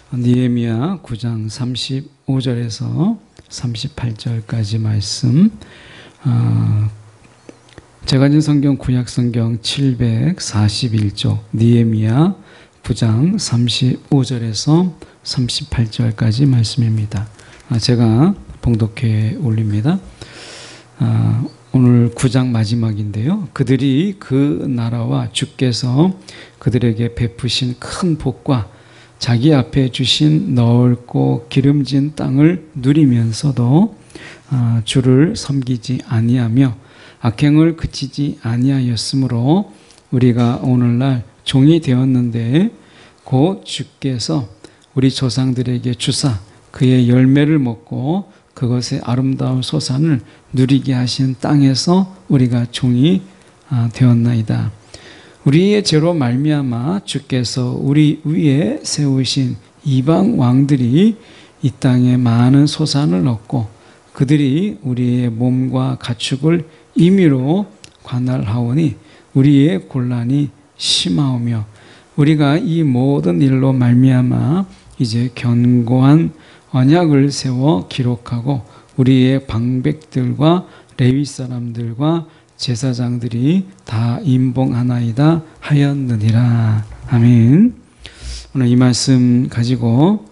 느헤미야 9장 35절에서 38절까지 말씀, 제가 가진 성경 구약성경 741쪽 느헤미야 9장 35절에서 38절까지 말씀입니다. 제가 봉독해 올립니다. 오늘 9장 마지막인데요. 그들이 그 나라와 주께서 그들에게 베푸신 큰 복과 자기 앞에 주신 넓고 기름진 땅을 누리면서도 주를 섬기지 아니하며 악행을 그치지 아니하였으므로 우리가 오늘날 종이 되었는데 곧 주께서 우리 조상들에게 주사 그의 열매를 먹고 그것의 아름다운 소산을 누리게 하신 땅에서 우리가 종이 되었나이다. 우리의 죄로 말미암아 주께서 우리 위에 세우신 이방 왕들이 이 땅에 많은 소산을 얻고 그들이 우리의 몸과 가축을 임의로 관할하오니 우리의 곤란이 심하오며 우리가 이 모든 일로 말미암아 이제 견고한 언약을 세워 기록하고 우리의 방백들과 레위 사람들과 제사장들이 다 임봉하나이다 하였느니라. 아멘. 오늘 이 말씀 가지고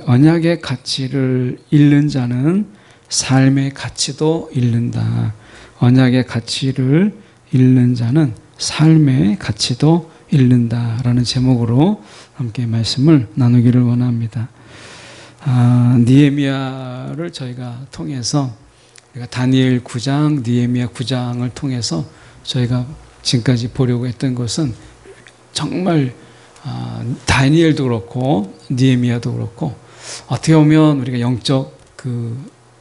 언약의 가치를 잃는 자는 삶의 가치도 잃는다. 언약의 가치를 잃는 자는 삶의 가치도 잃는다라는 제목으로 함께 말씀을 나누기를 원합니다. 느헤미야를 저희가 통해서 다니엘 9장, 느헤미야 9장을 통해서 저희가 지금까지 보려고 했던 것은 정말 다니엘도 그렇고 느헤미야도 그렇고 어떻게 보면 우리가 영적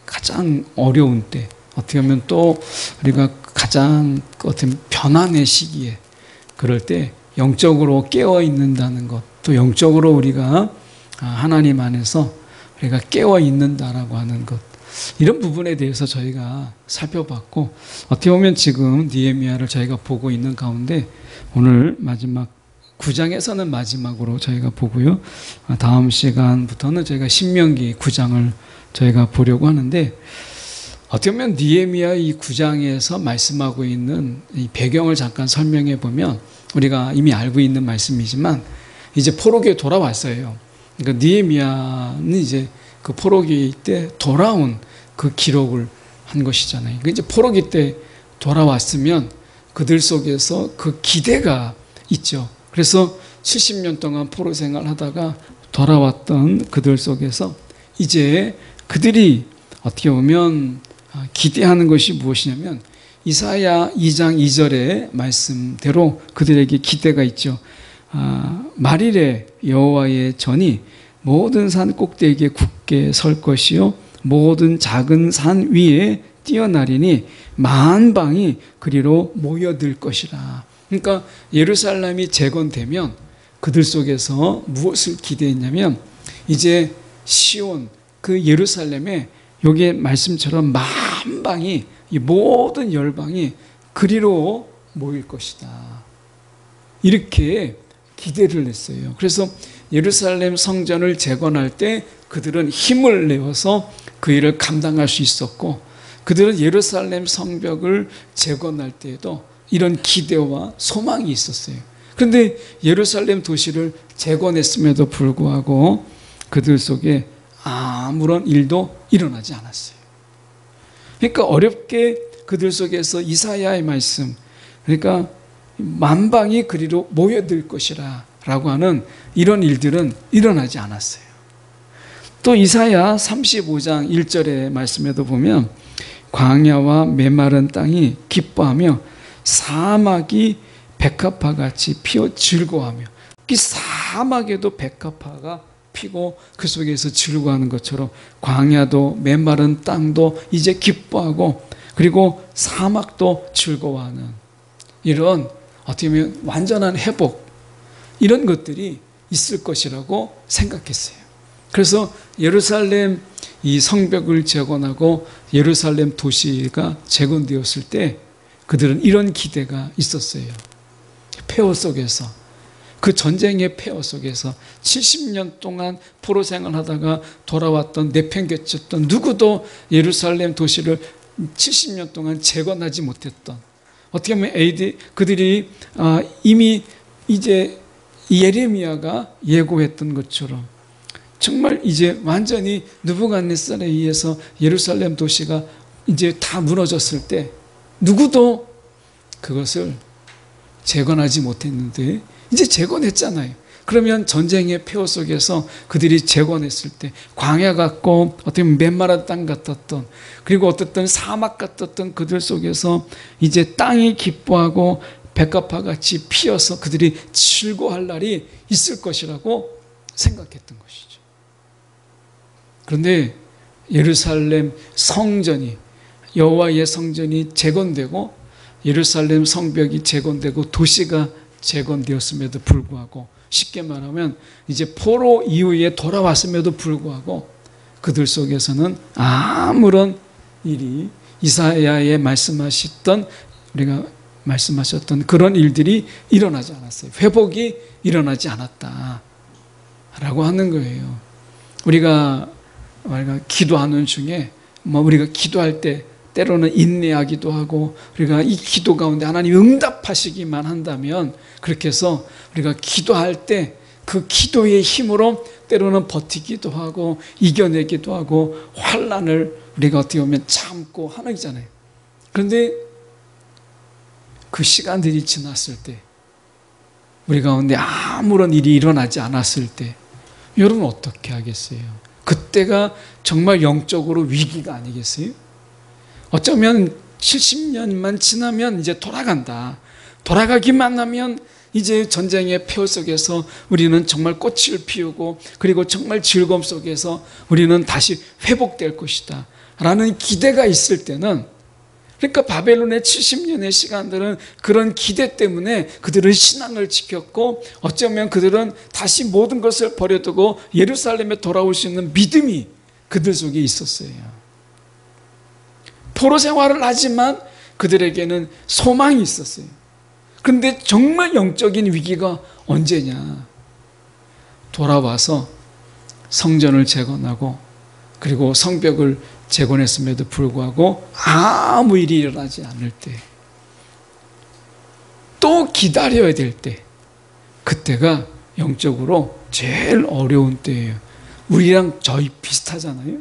가장 어려운 때, 어떻게 보면 또 우리가 가장 어떤 변환의 시기에 그럴 때 영적으로 깨어 있는다는 것, 또 영적으로 우리가 하나님 안에서 우리가 깨어 있는다라고 하는 것, 이런 부분에 대해서 저희가 살펴봤고 어떻게 보면 지금 느헤미야를 저희가 보고 있는 가운데 오늘 마지막 9장에서는 마지막으로 저희가 보고요. 다음 시간부터는 저희가 신명기 9장을 저희가 보려고 하는데 어떻게 보면 느헤미야 이 9장에서 말씀하고 있는 이 배경을 잠깐 설명해 보면 우리가 이미 알고 있는 말씀이지만 이제 포로기에 돌아왔어요. 그러니까 느헤미야는 이제 그 포로기 때 돌아온 그 기록을 한 것이잖아요. 이제 포로기 때 돌아왔으면 그들 속에서 그 기대가 있죠. 그래서 70년 동안 포로 생활을 하다가 돌아왔던 그들 속에서 이제 그들이 어떻게 보면 기대하는 것이 무엇이냐면 이사야 2장 2절의 말씀대로 그들에게 기대가 있죠. 말일에 여호와의 전이 모든 산 꼭대기에 굳게 설 것이요 모든 작은 산 위에 뛰어나리니 만방이 그리로 모여들 것이라. 그러니까 예루살렘이 재건되면 그들 속에서 무엇을 기대했냐면 이제 시온 그 예루살렘에 여기에 말씀처럼 만방이 이 모든 열방이 그리로 모일 것이다. 이렇게 기대를 했어요. 그래서 예루살렘 성전을 재건할 때 그들은 힘을 내어서 그 일을 감당할 수 있었고 그들은 예루살렘 성벽을 재건할 때에도 이런 기대와 소망이 있었어요. 그런데 예루살렘 도시를 재건했음에도 불구하고 그들 속에 아무런 일도 일어나지 않았어요. 그러니까 어렵게 그들 속에서 이사야의 말씀, 그러니까 만방이 그리로 모여들 것이라 라고 하는 이런 일들은 일어나지 않았어요. 또 이사야 35장 1절의 말씀에도 보면 광야와 메마른 땅이 기뻐하며 사막이 백합화같이 피어 즐거워하며 이 사막에도 백합화가 피고 그 속에서 즐거워하는 것처럼 광야도 메마른 땅도 이제 기뻐하고 그리고 사막도 즐거워하는 이런 어떻게 보면 완전한 회복 이런 것들이 있을 것이라고 생각했어요. 그래서 예루살렘 이 성벽을 재건하고 예루살렘 도시가 재건되었을 때 그들은 이런 기대가 있었어요. 폐허 속에서 그 전쟁의 폐허 속에서 70년 동안 포로 생활하다가 돌아왔던 내팽개쳤던 누구도 예루살렘 도시를 70년 동안 재건하지 못했던, 어떻게 보면 그들이 이미 이제 예레미야가 예고했던 것처럼 정말 이제 완전히 느부갓네살에 의해서 예루살렘 도시가 이제 다 무너졌을 때 누구도 그것을 재건하지 못했는데 이제 재건했잖아요. 그러면 전쟁의 폐허 속에서 그들이 재건했을 때 광야 같고 어떻게 보면 메마른 땅 같았던, 그리고 어떻든 사막 같았던 그들 속에서 이제 땅이 기뻐하고 백합화같이 피어서 그들이 즐거워할 날이 있을 것이라고 생각했던 것이죠. 그런데 예루살렘 성전이, 여호와의 성전이 재건되고 예루살렘 성벽이 재건되고 도시가 재건되었음에도 불구하고, 쉽게 말하면 이제 포로 이후에 돌아왔음에도 불구하고 그들 속에서는 아무런 일이, 이사야의 우리가 말씀하셨던 그런 일들이 일어나지 않았어요. 회복이 일어나지 않았다라고 하는 거예요. 우리가 기도하는 중에 우리가 기도할 때 때로는 인내하기도 하고, 우리가 이 기도 가운데 하나님 응답하시기만 한다면, 그렇게 해서 우리가 기도할 때 그 기도의 힘으로 때로는 버티기도 하고 이겨내기도 하고 환난을 우리가 어떻게 보면 참고 하는 거잖아요. 그런데 그 시간들이 지났을 때, 우리 가운데 아무런 일이 일어나지 않았을 때 여러분 어떻게 하겠어요? 그때가 정말 영적으로 위기가 아니겠어요? 어쩌면 70년만 지나면 이제 돌아간다. 돌아가기만 하면 이제 전쟁의 폐허 속에서 우리는 정말 꽃을 피우고, 그리고 정말 즐거움 속에서 우리는 다시 회복될 것이다 라는 기대가 있을 때는, 그러니까 바벨론의 70년의 시간들은 그런 기대 때문에 그들은 신앙을 지켰고, 어쩌면 그들은 다시 모든 것을 버려두고 예루살렘에 돌아올 수 있는 믿음이 그들 속에 있었어요. 포로 생활을 하지만 그들에게는 소망이 있었어요. 그런데 정말 영적인 위기가 언제냐? 돌아와서 성전을 재건하고 그리고 성벽을 재건했음에도 불구하고 아무 일이 일어나지 않을 때, 또 기다려야 될 때, 그때가 영적으로 제일 어려운 때예요. 우리랑 저희 비슷하잖아요.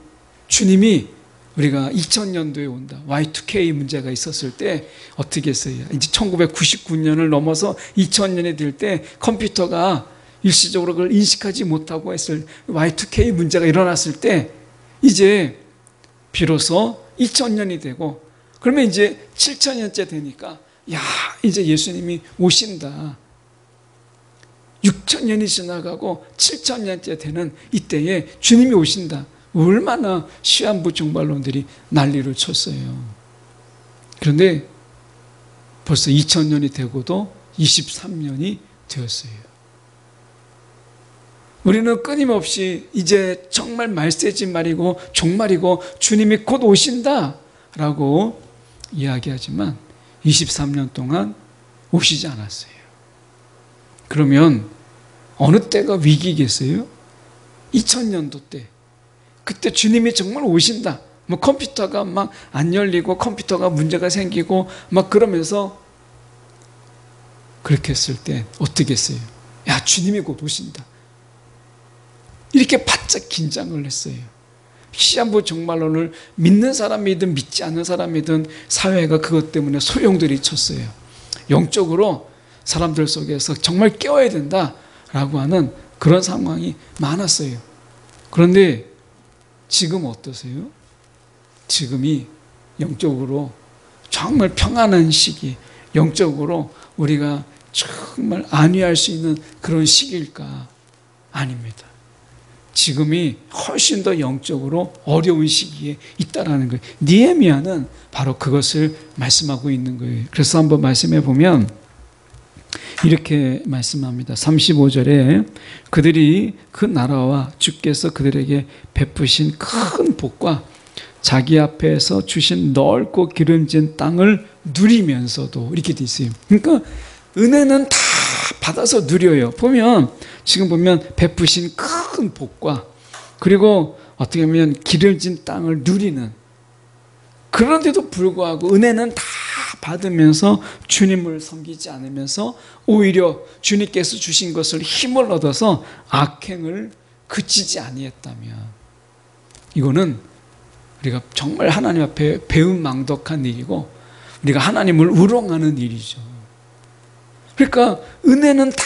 주님이 우리가 2000년도에 온다, Y2K 문제가 있었을 때 어떻게 했어요? 이제 1999년을 넘어서 2000년이 될 때 컴퓨터가 일시적으로 그걸 인식하지 못하고 했을 Y2K 문제가 일어났을 때, 이제 비로소 2000년이 되고, 그러면 이제 7000년째 되니까 이제 예수님이 오신다. 6000년이 지나가고 7000년째 되는 이때에 주님이 오신다. 얼마나 시한부 종말론들이 난리를 쳤어요. 그런데 벌써 2000년이 되고도 23년이 되었어요. 우리는 끊임없이 이제 정말 말세지 말이고 종말이고 주님이 곧 오신다라고 이야기하지만 23년 동안 오시지 않았어요. 그러면 어느 때가 위기겠어요? 2000년도 때. 그때 주님이 정말 오신다. 컴퓨터가 막 안 열리고 컴퓨터가 문제가 생기고 막 그러면서 그렇게 했을 때 어떻게 했어요? 주님이 곧 오신다. 이렇게 바짝 긴장을 했어요. 시한부 종말론을 믿는 사람이든 믿지 않는 사람이든 사회가 그것 때문에 소용돌이 쳤어요. 영적으로 사람들 속에서 정말 깨워야 된다라고 하는 그런 상황이 많았어요. 그런데 지금 어떠세요? 지금이 영적으로 정말 평안한 시기, 영적으로 우리가 정말 안위할 수 있는 그런 시기일까? 아닙니다. 지금이 훨씬 더 영적으로 어려운 시기에 있다라는 거예요. 느헤미야는 바로 그것을 말씀하고 있는 거예요. 그래서 한번 말씀해 보면 이렇게 말씀합니다. 35절에 그들이 그 나라와 주께서 그들에게 베푸신 큰 복과 자기 앞에서 주신 넓고 기름진 땅을 누리면서도, 이렇게 돼 있어요. 그러니까 은혜는 다 받아서 누려요. 지금 보면 베푸신 큰 복과 그리고 어떻게 보면 기름진 땅을 누리는, 그런데도 불구하고 은혜는 다 받으면서 주님을 섬기지 않으면서 오히려 주님께서 주신 것을 힘을 얻어서 악행을 그치지 아니했다면, 이거는 우리가 정말 하나님 앞에 배은망덕한 일이고 우리가 하나님을 우롱하는 일이죠. 그러니까 은혜는 다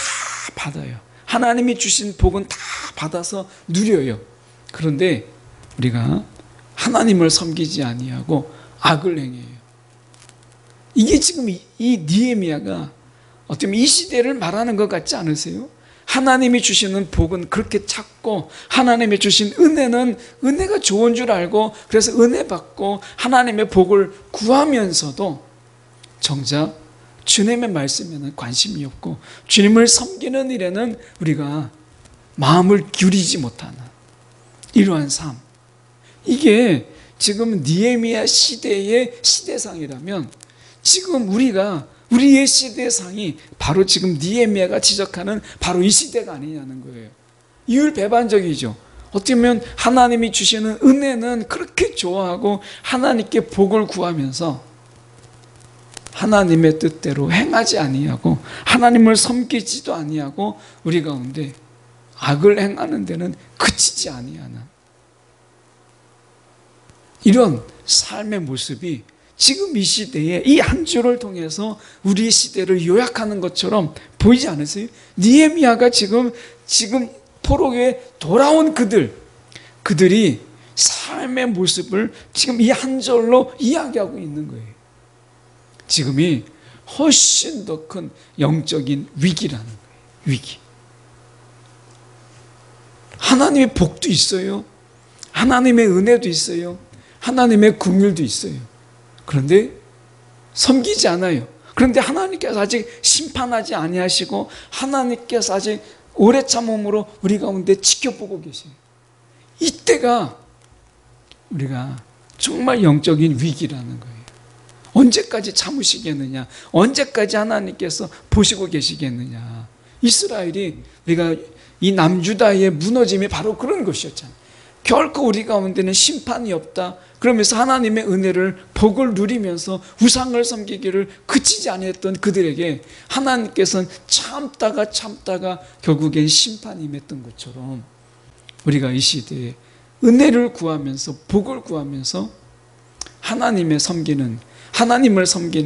받아요. 하나님이 주신 복은 다 받아서 누려요. 그런데 우리가 하나님을 섬기지 아니하고 악을 행해요. 이게 지금 이 느헤미야가 어떻게 보면 이 시대를 말하는 것 같지 않으세요? 하나님이 주시는 복은 그렇게 찾고 하나님이 주신 은혜는 은혜가 좋은 줄 알고 그래서 은혜 받고 하나님의 복을 구하면서도 정작 주님의 말씀에는 관심이 없고 주님을 섬기는 일에는 우리가 마음을 기울이지 못하는 이러한 삶, 이게 지금 느헤미야 시대의 시대상이라면 지금 우리의 시대상이 바로 지금 느헤미야가 지적하는 바로 이 시대가 아니냐는 거예요. 이율배반적이죠. 어떻게 보면 하나님이 주시는 은혜는 그렇게 좋아하고 하나님께 복을 구하면서 하나님의 뜻대로 행하지 아니하고 하나님을 섬기지도 아니하고 우리 가운데 악을 행하는 데는 그치지 아니하는 이런 삶의 모습이 지금 이 시대에 이 한 주를 통해서 우리 시대를 요약하는 것처럼 보이지 않으세요? 느헤미야가 지금 포로에 돌아온 그들이 삶의 모습을 지금 이 한 절로 이야기하고 있는 거예요. 지금이 훨씬 더 큰 영적인 위기라는 거예요. 위기. 하나님의 복도 있어요. 하나님의 은혜도 있어요. 하나님의 긍휼도 있어요. 그런데 섬기지 않아요. 그런데 하나님께서 아직 심판하지 아니하시고 하나님께서 아직 오래 참음으로 우리 가운데 지켜보고 계세요. 이때가 우리가 정말 영적인 위기라는 거예요. 언제까지 참으시겠느냐? 언제까지 하나님께서 보시고 계시겠느냐? 이스라엘이 우리가 이 남유다의 무너짐이 바로 그런 것이었잖아요. 결코 우리 가운데는 심판이 없다. 그러면서 하나님의 은혜를 복을 누리면서 우상을 섬기기를 그치지 아니했던 그들에게 하나님께서는 참다가 결국엔 심판이 임했던 것처럼 우리가 이 시대에 은혜를 구하면서 복을 구하면서 하나님을 섬기는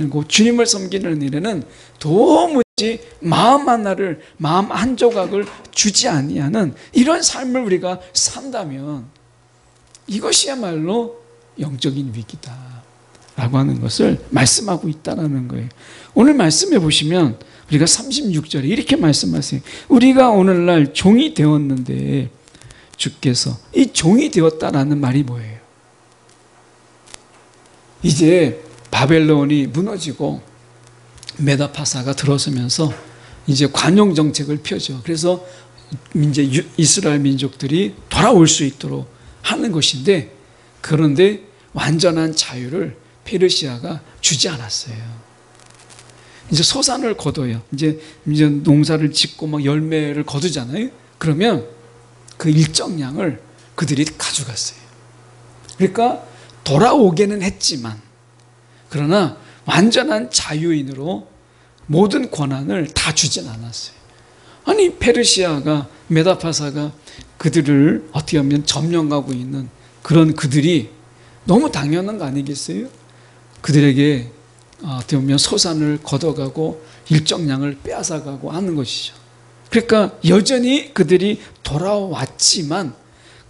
거, 주님을 섬기는 일에는 도무지 마음 하나를, 마음 한 조각을 주지 아니하는 이런 삶을 우리가 산다면 이것이야말로 영적인 위기다 라고 하는 것을 말씀하고 있다는 거예요. 오늘 말씀해 보시면 우리가 36절에 이렇게 말씀하세요. 우리가 오늘날 종이 되었는데 주께서, 이 종이 되었다라는 말이 뭐예요? 이제 바벨론이 무너지고 메다파사가 들어서면서 이제 관용 정책을 펴죠. 그래서 이제 이스라엘 민족들이 돌아올 수 있도록 하는 것인데, 그런데 완전한 자유를 페르시아가 주지 않았어요. 이제 소산을 거둬요. 이제 농사를 짓고 막 열매를 거두잖아요. 그러면 그 일정량을 그들이 가져갔어요. 그러니까 돌아오게는 했지만, 그러나 완전한 자유인으로 모든 권한을 다 주진 않았어요. 아니, 페르시아가, 메다파사가 그들을 어떻게 하면 점령하고 있는 그런 그들이 너무 당연한 거 아니겠어요? 그들에게 어떻게 보면 소산을 걷어가고 일정량을 빼앗아가고 하는 것이죠. 그러니까 여전히 그들이 돌아왔지만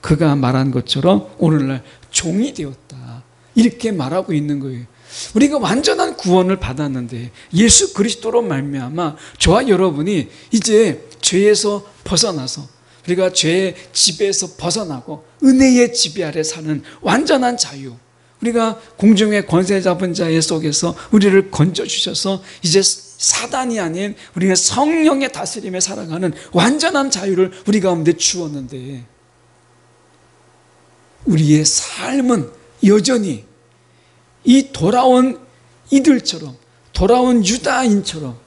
그가 말한 것처럼 오늘날 종이 되었다, 이렇게 말하고 있는 거예요. 우리가 완전한 구원을 받았는데 예수 그리스도로 말미암아 저와 여러분이 이제 죄에서 벗어나서 우리가 죄의 지배에서 벗어나고 은혜의 지배 아래 사는 완전한 자유, 우리가 공중의 권세 잡은 자의 속에서 우리를 건져주셔서 이제 사단이 아닌 우리가 성령의 다스림에 살아가는 완전한 자유를 우리 가운데 주었는데, 우리의 삶은 여전히 이 돌아온 이들처럼, 돌아온 유다인처럼,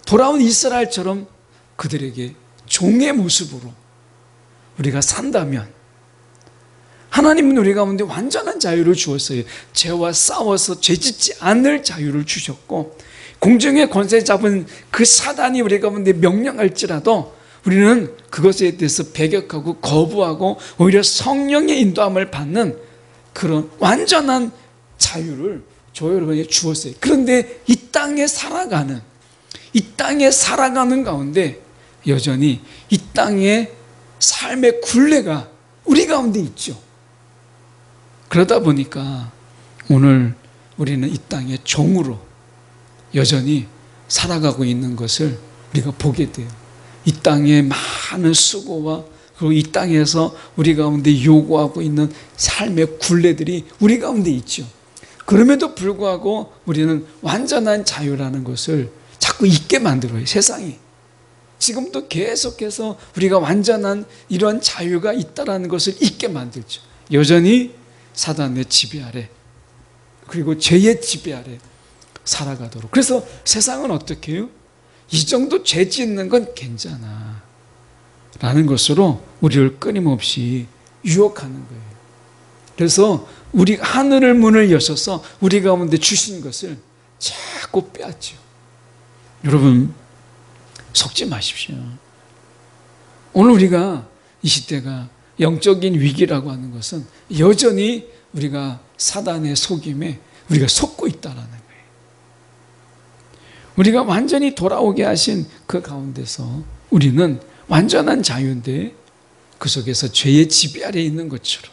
돌아온 이스라엘처럼 그들에게 종의 모습으로 우리가 산다면 하나님은 우리 가운데 완전한 자유를 주었어요. 죄와 싸워서 죄짓지 않을 자유를 주셨고 공중의 권세 잡은 그 사단이 우리 가운데 명령할지라도 우리는 그것에 대해서 배격하고 거부하고 오히려 성령의 인도함을 받는 그런 완전한 자유를 저 여러분에게 주었어요. 그런데 이 땅에 살아가는 가운데 여전히 이 땅의 삶의 굴레가 우리 가운데 있죠. 그러다 보니까 오늘 우리는 이 땅의 종으로 여전히 살아가고 있는 것을 우리가 보게 돼요. 이 땅의 많은 수고와 그리고 이 땅에서 우리 가운데 요구하고 있는 삶의 굴레들이 우리 가운데 있죠. 그럼에도 불구하고 우리는 완전한 자유라는 것을 자꾸 잊게 만들어요. 세상이. 지금도 계속해서 우리가 완전한 이러한 자유가 있다는 것을 잊게 만들죠. 여전히 사단의 지배 아래 그리고 죄의 지배 아래 살아가도록. 그래서 세상은 어떻게 해요? 이 정도 죄 짓는 건 괜찮아 라는 것으로 우리를 끊임없이 유혹하는 거예요. 그래서 우리 하늘을 문을 여셔서 우리 가운데 주신 것을 자꾸 빼앗죠. 여러분 속지 마십시오. 오늘 우리가 이 시대가 영적인 위기라고 하는 것은 여전히 우리가 사단의 속임에 우리가 속고 있다는 거예요. 우리가 완전히 돌아오게 하신 그 가운데서 우리는 완전한 자유인데 그 속에서 죄의 지배 아래 있는 것처럼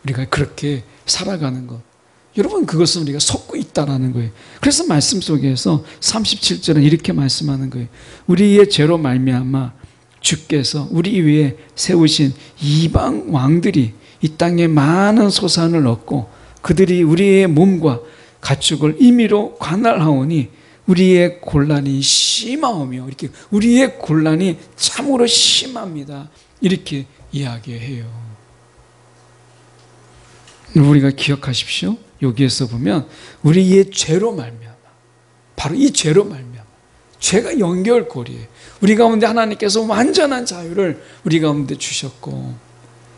우리가 그렇게 살아가는 것, 여러분 그것은 우리가 속고 있다는 거예요. 그래서 말씀 속에서 37절은 이렇게 말씀하는 거예요. 우리의 죄로 말미암아 주께서 우리 위에 세우신 이방 왕들이 이 땅에 많은 소산을 얻고 그들이 우리의 몸과 가축을 임의로 관할하오니 우리의 곤란이 심하오며, 이렇게 우리의 곤란이 참으로 심합니다. 이렇게 이야기해요. 우리가 기억하십시오. 여기에서 보면 우리의 죄로 말미암아, 바로 이 죄로 말미암아, 죄가 연결고리예요. 우리 가운데 하나님께서 완전한 자유를 우리 가운데 주셨고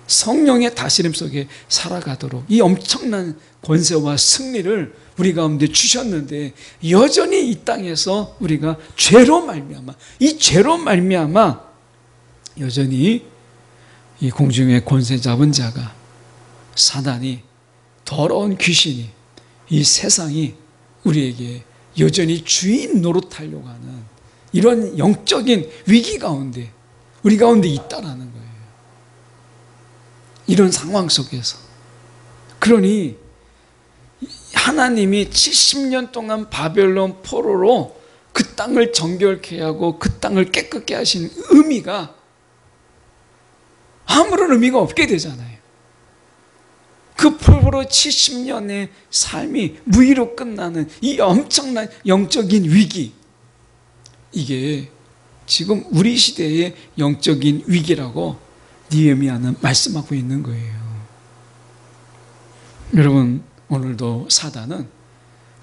성령의 다스림 속에 살아가도록 이 엄청난 권세와 승리를 우리 가운데 주셨는데 여전히 이 땅에서 우리가 죄로 말미암아, 이 죄로 말미암아 여전히 이 공중의 권세 잡은 자가, 사단이, 더러운 귀신이, 이 세상이 우리에게 여전히 주인 노릇하려고 하는 이런 영적인 위기 가운데 우리 가운데 있다라는 거예요. 이런 상황 속에서. 그러니 하나님이 70년 동안 바벨론 포로로 그 땅을 정결케 하고 그 땅을 깨끗게 하신 의미가 아무런 의미가 없게 되잖아요. 그 포로로 70년의 삶이 무의로 끝나는 이 엄청난 영적인 위기, 이게 지금 우리 시대의 영적인 위기라고 느헤미야는 말씀하고 있는 거예요. 여러분, 오늘도 사단은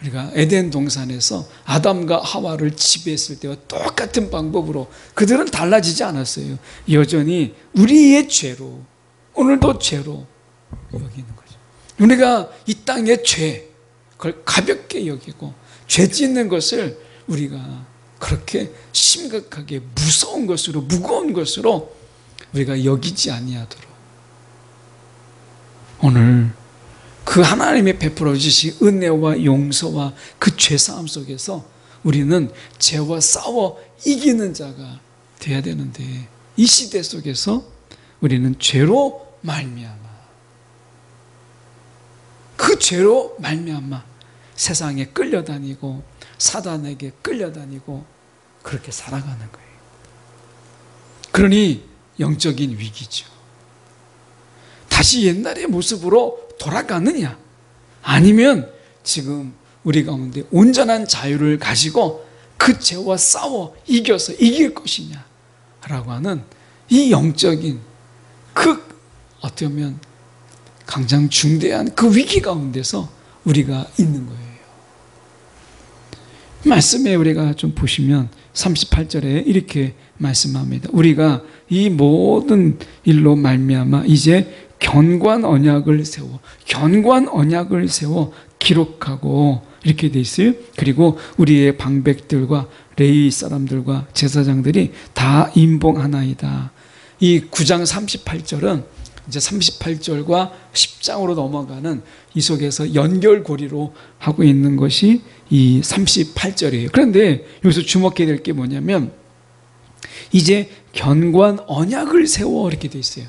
우리가 에덴 동산에서 아담과 하와를 지배했을 때와 똑같은 방법으로, 그들은 달라지지 않았어요. 여전히 우리의 죄로, 오늘도 죄로 여기는 거죠. 우리가 이 땅의 죄, 그걸 가볍게 여기고 죄 짓는 것을 우리가 그렇게 심각하게 무서운 것으로, 무거운 것으로 우리가 여기지 아니하도록 오늘 그 하나님의 베풀어 주신 은혜와 용서와 그 죄사함 속에서 우리는 죄와 싸워 이기는 자가 돼야 되는데, 이 시대 속에서 우리는 죄로 말미암아, 그 죄로 말미암아 세상에 끌려다니고 사단에게 끌려다니고 그렇게 살아가는 거예요. 그러니 영적인 위기죠. 다시 옛날의 모습으로 돌아가느냐, 아니면 지금 우리 가운데 온전한 자유를 가지고 그 죄와 싸워 이겨서 이길 것이냐 라고 하는 이 영적인 그 어떻게 보면 가장 중대한 그 위기 가운데서 우리가 있는 거예요. 말씀에 우리가 좀 보시면 38절에 이렇게 말씀합니다. 우리가 이 모든 일로 말미암아 이제 견고한 언약을 세워 기록하고 이렇게 돼 있어요. 그리고 우리의 방백들과 레위 사람들과 제사장들이 다 임봉하나이다. 이 9장 38절은 이제 38절과 10장으로 넘어가는 이 속에서 연결고리로 하고 있는 것이 이 38절이에요. 그런데 여기서 주목해야 될 게 뭐냐면 이제 견고한 언약을 세워 이렇게 돼 있어요.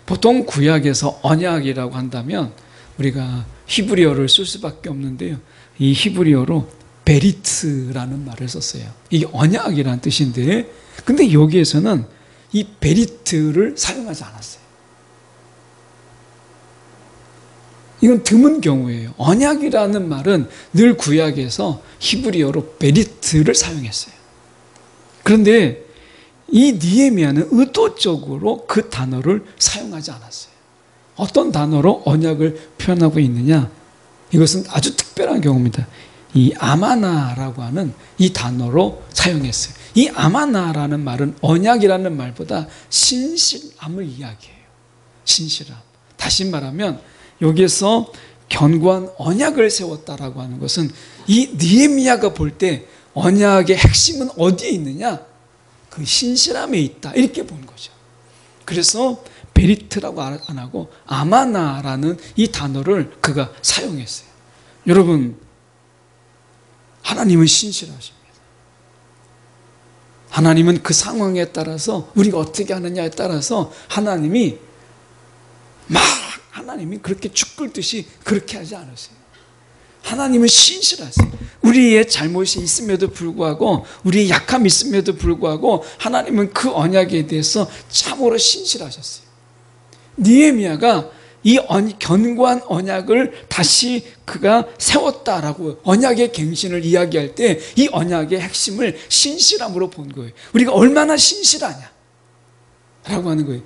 보통 구약에서 언약이라고 한다면 우리가 히브리어를 쓸 수밖에 없는데요. 이 히브리어로 베리트라는 말을 썼어요. 이게 언약이라는 뜻인데, 근데 여기에서는 이 베리트를 사용하지 않았어요. 이건 드문 경우예요. 언약이라는 말은 늘 구약에서 히브리어로 베리트를 사용했어요. 그런데 이 느헤미야는 의도적으로 그 단어를 사용하지 않았어요. 어떤 단어로 언약을 표현하고 있느냐? 이것은 아주 특별한 경우입니다. 이 아마나라고 하는 이 단어로 사용했어요. 이 아마나라는 말은 언약이라는 말보다 신실함을 이야기해요. 신실함. 다시 말하면 여기에서 견고한 언약을 세웠다라고 하는 것은 이 느헤미야가 볼 때 언약의 핵심은 어디에 있느냐? 그 신실함에 있다. 이렇게 본 거죠. 그래서 베리트라고 안 하고 아마나라는 이 단어를 그가 사용했어요. 여러분, 하나님은 신실하십니다. 하나님은 그 상황에 따라서 우리가 어떻게 하느냐에 따라서 하나님이 그렇게 죽 끓듯이 그렇게 하지 않으세요. 하나님은 신실하세요. 우리의 잘못이 있음에도 불구하고 우리의 약함이 있음에도 불구하고 하나님은 그 언약에 대해서 참으로 신실하셨어요. 느헤미야가 이 견고한 언약을 다시 그가 세웠다라고 언약의 갱신을 이야기할 때 이 언약의 핵심을 신실함으로 본 거예요. 우리가 얼마나 신실하냐 라고 하는 거예요.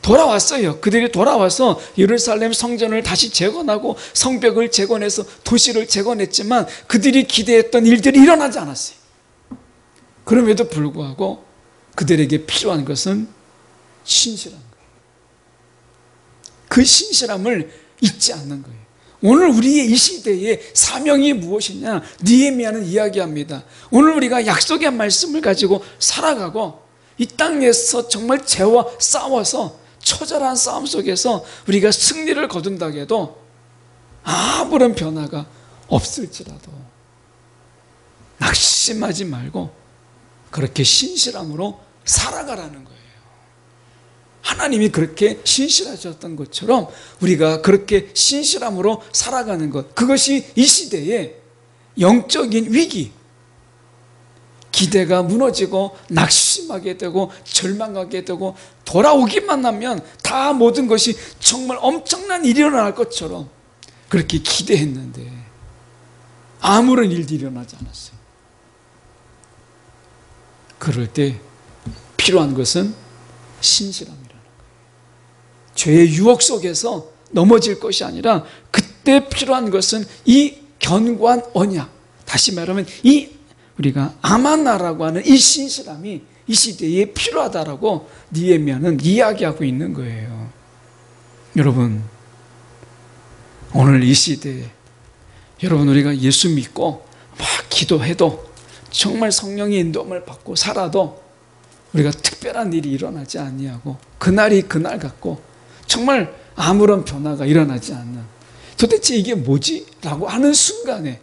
돌아왔어요. 그들이 돌아와서 예루살렘 성전을 다시 재건하고 성벽을 재건해서 도시를 재건했지만 그들이 기대했던 일들이 일어나지 않았어요. 그럼에도 불구하고 그들에게 필요한 것은 신실한 거예요. 그 신실함을 잊지 않는 거예요. 오늘 우리의 이 시대의 사명이 무엇이냐? 느헤미야는 이야기합니다. 오늘 우리가 약속의 말씀을 가지고 살아가고 이 땅에서 정말 죄와 싸워서 처절한 싸움 속에서 우리가 승리를 거둔다고 해도 아무런 변화가 없을지라도 낙심하지 말고 그렇게 신실함으로 살아가라는 거예요. 하나님이 그렇게 신실하셨던 것처럼 우리가 그렇게 신실함으로 살아가는 것, 그것이 이 시대의 영적인 위기, 기대가 무너지고 낙심하게 되고 절망하게 되고 돌아오기만 하면 다 모든 것이 정말 엄청난 일이 일어날 것처럼 그렇게 기대했는데 아무런 일도 일어나지 않았어요. 그럴 때 필요한 것은 신실함이라는 거예요. 죄의 유혹 속에서 넘어질 것이 아니라 그때 필요한 것은 이 견고한 언약, 다시 말하면 이 우리가 아마나라고 하는 이 신실함이 이 시대에 필요하다라고 느헤미야는 이야기하고 있는 거예요. 여러분, 오늘 이 시대에 여러분 우리가 예수 믿고 막 기도해도 정말 성령의 인도함을 받고 살아도 우리가 특별한 일이 일어나지 아니하고 그날이 그날 같고 정말 아무런 변화가 일어나지 않는, 도대체 이게 뭐지? 라고 하는 순간에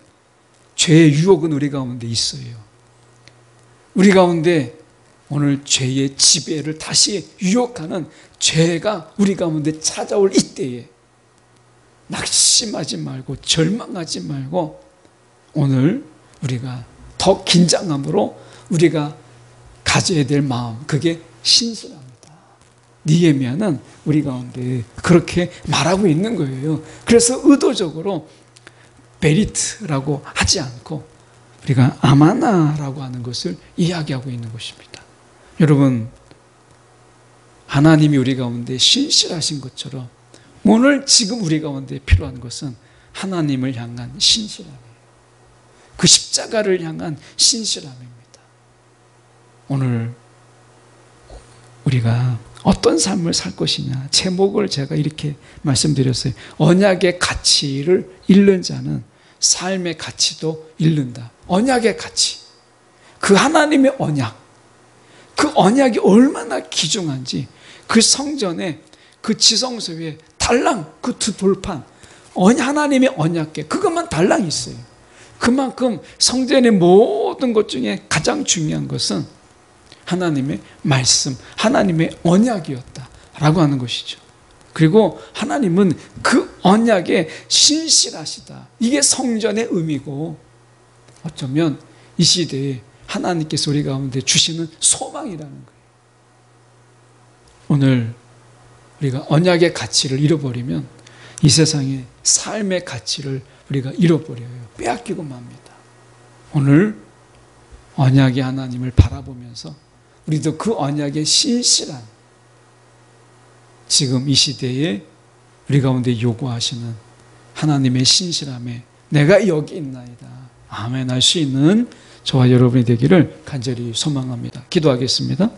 죄의 유혹은 우리 가운데 있어요. 우리 가운데 오늘 죄의 지배를 다시 유혹하는 죄가 우리 가운데 찾아올 이때에 낙심하지 말고 절망하지 말고 오늘 우리가 더 긴장함으로 우리가 가져야 될 마음, 그게 신실합니다. 느헤미야는 우리 가운데 그렇게 말하고 있는 거예요. 그래서 의도적으로 베리트라고 하지 않고 우리가 아마나라고 하는 것을 이야기하고 있는 것입니다. 여러분, 하나님이 우리 가운데 신실하신 것처럼 오늘 지금 우리 가운데 필요한 것은 하나님을 향한 신실함이에요. 그 십자가를 향한 신실함입니다. 오늘 우리가 어떤 삶을 살 것이냐, 제목을 제가 이렇게 말씀드렸어요. 언약의 가치를 잃는 자는 삶의 가치도 잃는다. 언약의 가치, 그 하나님의 언약, 그 언약이 얼마나 귀중한지, 그 성전에 그 지성소 위에 달랑, 그 두 돌판, 하나님의 언약궤, 그것만 달랑 있어요. 그만큼 성전의 모든 것 중에 가장 중요한 것은 하나님의 말씀, 하나님의 언약이었다라고 하는 것이죠. 그리고 하나님은 그 언약에 신실하시다. 이게 성전의 의미고, 어쩌면 이 시대에 하나님께서 우리 가운데 주시는 소망이라는 거예요. 오늘 우리가 언약의 가치를 잃어버리면 이 세상의 삶의 가치를 우리가 잃어버려요. 빼앗기고 맙니다. 오늘 언약의 하나님을 바라보면서 우리도 그 언약의 신실한, 지금 이 시대에 우리 가운데 요구하시는 하나님의 신실함에 내가 여기 있나이다, 아멘 할 수 있는 저와 여러분이 되기를 간절히 소망합니다. 기도하겠습니다.